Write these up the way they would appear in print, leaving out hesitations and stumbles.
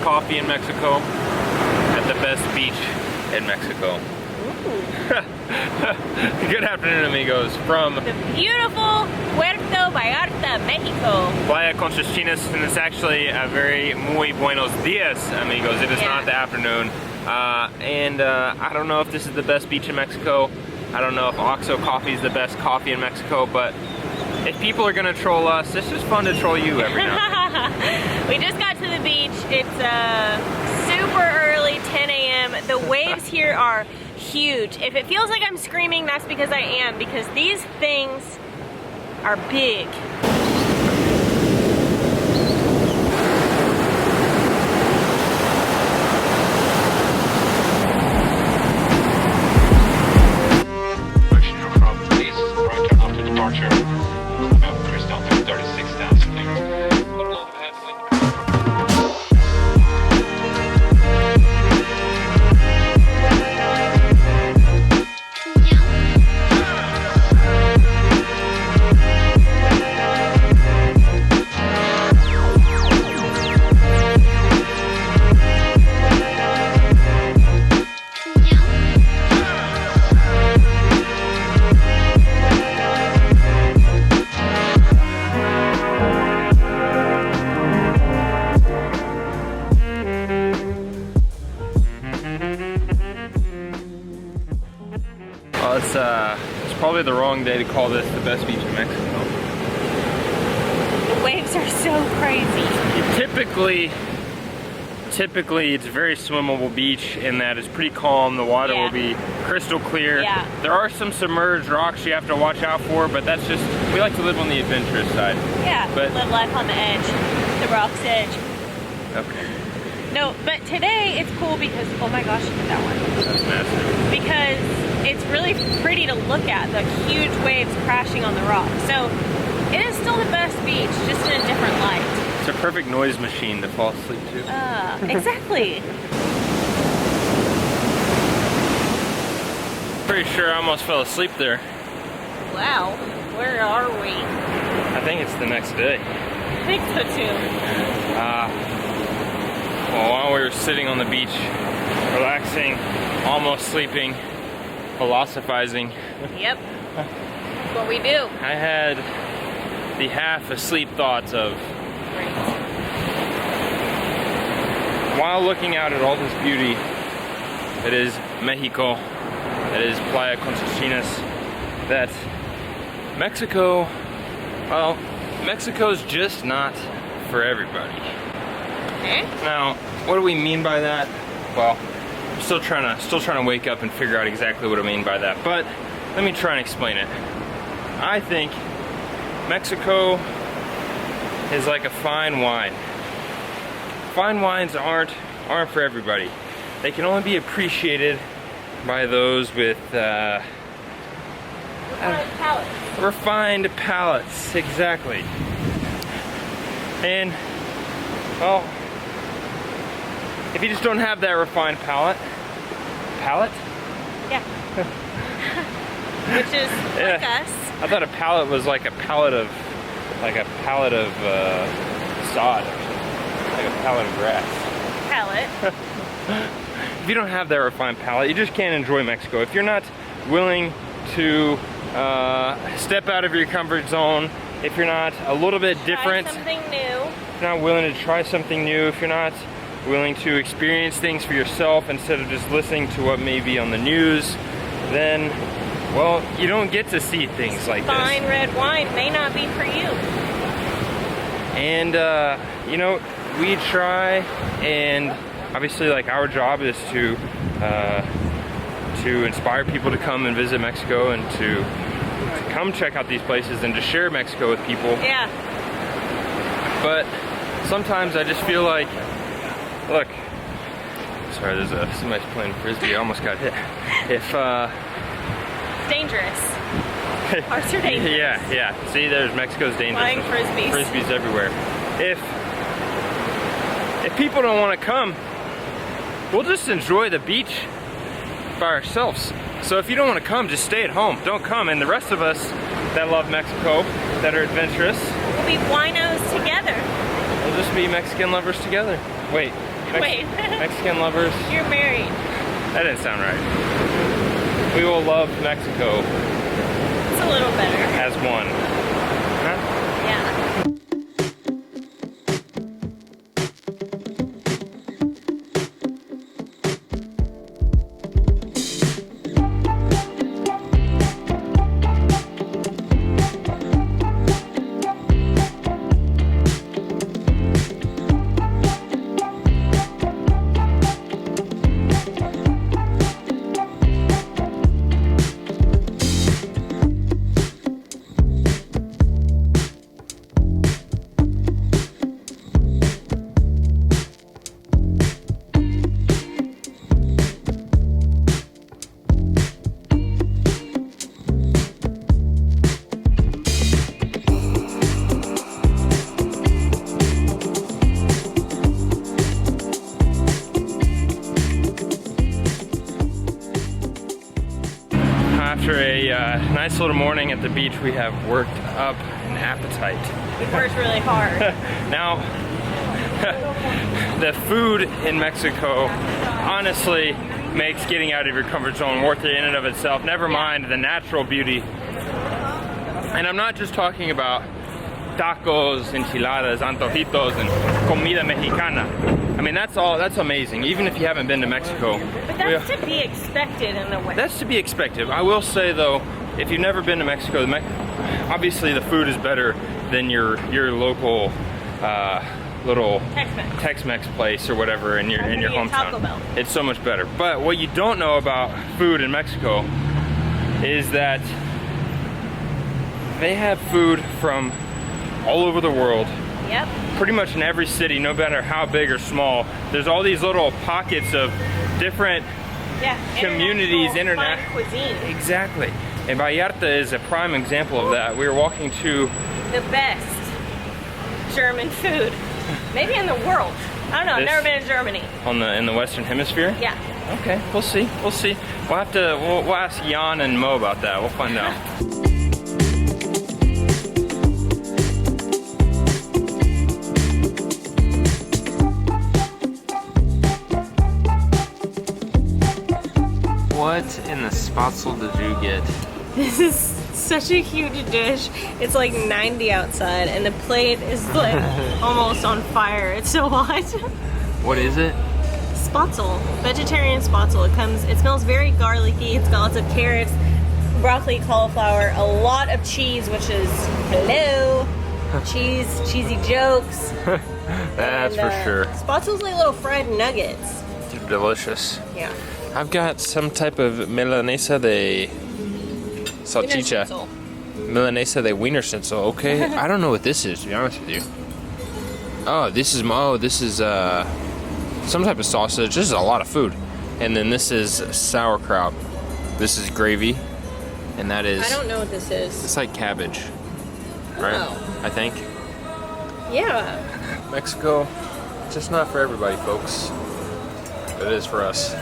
Coffee in Mexico at the best beach in Mexico. Good afternoon, amigos, from the beautiful Puerto Vallarta, Mexico. Playa conches, and it's actually a very muy buenos dias, amigos. It is not the afternoon. I don't know if this is the best beach in Mexico. I don't know if Oxo coffee is the best coffee in Mexico, but if people are gonna troll us, it's just fun to troll you every now and then. We just got to the beach. It's super early, 10 a.m. The waves here are huge. If it feels like I'm screaming, that's because I am, because these things are big. It's probably the wrong day to call this the best beach in Mexico. The waves are so crazy. Typically it's a very swimmable beach in that it's pretty calm. The water will be crystal clear. There are some submerged rocks you have to watch out for, but that's just, we like to live on the adventurous side. Yeah, but live life on the edge, the rock's edge. Okay. No, but today it's cool because, oh my gosh, look at that one. That's massive. Because it's really pretty to look at, the huge waves crashing on the rock. So it is still the best beach, just in a different light. It's a perfect noise machine to fall asleep to. Exactly. Pretty sure I almost fell asleep there. Wow, where are we? I think it's the next day. I think so too. Well, while we were sitting on the beach, relaxing, almost sleeping, philosophizing. Yep, that's what we do. I had the half-asleep thoughts of, while looking out at all this beauty, it is Mexico, it is Playa Conches, that Mexico, well, Mexico's just not for everybody. Okay. Now, what do we mean by that? Well, I'm still trying to wake up and figure out exactly what I mean by that. But let me try and explain it. I think Mexico is like a fine wine. Fine wines aren't for everybody. They can only be appreciated by those with refined palates. Refined palates, exactly. And well, if you just don't have that refined palate? Yeah. Which is like us. I thought a palate was like a pallet of, sod, like a pallet of grass. Palate. If you don't have that refined palate, you just can't enjoy Mexico. If you're not willing to step out of your comfort zone, if you're not a little bit different, try something new. If you're not willing to try something new, if you're not willing to experience things for yourself instead of just listening to what may be on the news, then well, you don't get to see things like this. Fine red wine may not be for you. And, you know, we try, and obviously, like, our job is to inspire people to come and visit Mexico and to come check out these places and to share Mexico with people. Yeah. But sometimes I just feel like, look, sorry, there's somebody's playing frisbee. I almost got hit. If Dangerous. Parts are dangerous. yeah. See, there's Mexico's dangerous. Flying frisbees. Frisbees everywhere. If people don't want to come, we'll just enjoy the beach by ourselves. So if you don't want to come, just stay at home. Don't come. And the rest of us that love Mexico, that are adventurous, We'll be winos together. we'll just be Mexican lovers together. Wait. Wait. Mexican lovers. You're married. That didn't sound right. We will love Mexico It's a little better. as one. Huh? Yeah. After a nice little morning at the beach, we have worked up an appetite. We worked really hard. Now, the food in Mexico honestly makes getting out of your comfort zone worth it in and of itself. Never mind the natural beauty. And I'm not just talking about tacos, enchiladas, antojitos, and comida mexicana. I mean, that's amazing, even if you haven't been to Mexico. But that's to be expected in the West. That's to be expected. I will say though, if you've never been to Mexico, obviously the food is better than your local little Tex-Mex place or whatever in your hometown. Taco Bell. It's so much better. But what you don't know about food in Mexico is that they have food from all over the world. Yep. Pretty much in every city, no matter how big or small. There's all these little pockets of different communities, international fine cuisine. Exactly. And Vallarta is a prime example of that. We were walking to the best German food, maybe in the world. I don't know. I've never been in Germany. In the Western Hemisphere? Yeah. Okay, we'll see. We'll see. We'll ask Jan and Mo about that. We'll find out. What in the spatzel did you get? This is such a huge dish. It's like 90 outside and the plate is like almost on fire. It's so hot. What is it? Spatzel. Vegetarian spatzel. It smells very garlicky. It's got lots of carrots, broccoli, cauliflower, a lot of cheese, which is hello. Cheesy jokes. That's for sure. Spatzel's like little fried nuggets. They're delicious. Yeah. I've got some type of milanesa de salchicha. Milanesa de wiener schnitzel, okay? I don't know what this is, to be honest with you. This is some type of sausage. This is a lot of food. And then this is sauerkraut. This is gravy. And that is... I don't know what this is. It's like cabbage. Right? Oh. I think. Yeah. Mexico, just not for everybody, folks. But it is for us.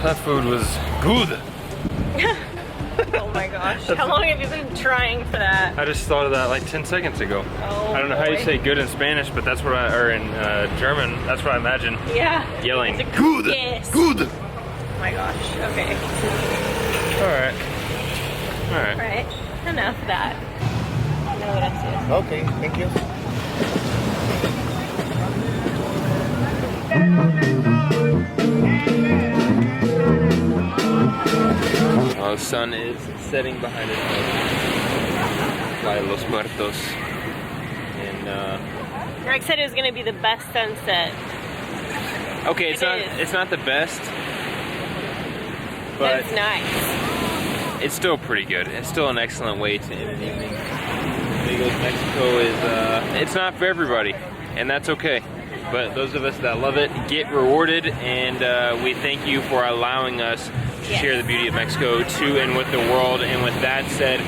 That food was good. Oh my gosh. How long have you been trying for that? I just thought of that like 10 seconds ago. Oh, I don't know how you say good in Spanish, but that's what or in German, that's what I imagine. Yeah. Yelling, It's a good, yes. good. Oh my gosh, okay. Alright. Alright, enough of that. No, what else is? Okay, thank you. Well, the sun is setting behind us. Playa de los Muertos. And Greg said it was going to be the best sunset. okay, it's not the best, but it's nice. It's still pretty good. It's still an excellent way to end an evening. Amigos, Mexico is it's not for everybody, and that's okay. But those of us that love it get rewarded, and we thank you for allowing us to share the beauty of Mexico to and with the world. And with that said,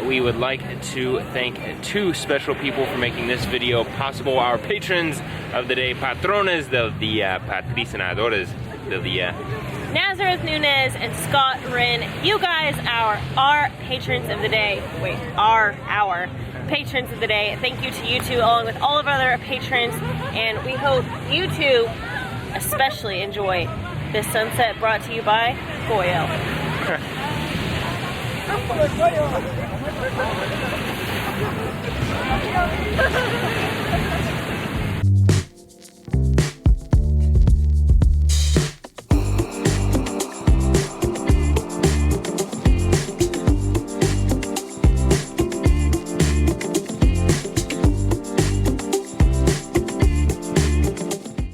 we would like to thank two special people for making this video possible. Our patrons of the day, patrones del día, patrocinadores del día. Nazareth Nunez and Scott Wren, you guys are our patrons of the day. Wait, are our patrons of the day. Thank you to you two, along with all of our other patrons, and we hope you two especially enjoy this sunset brought to you by Goyo.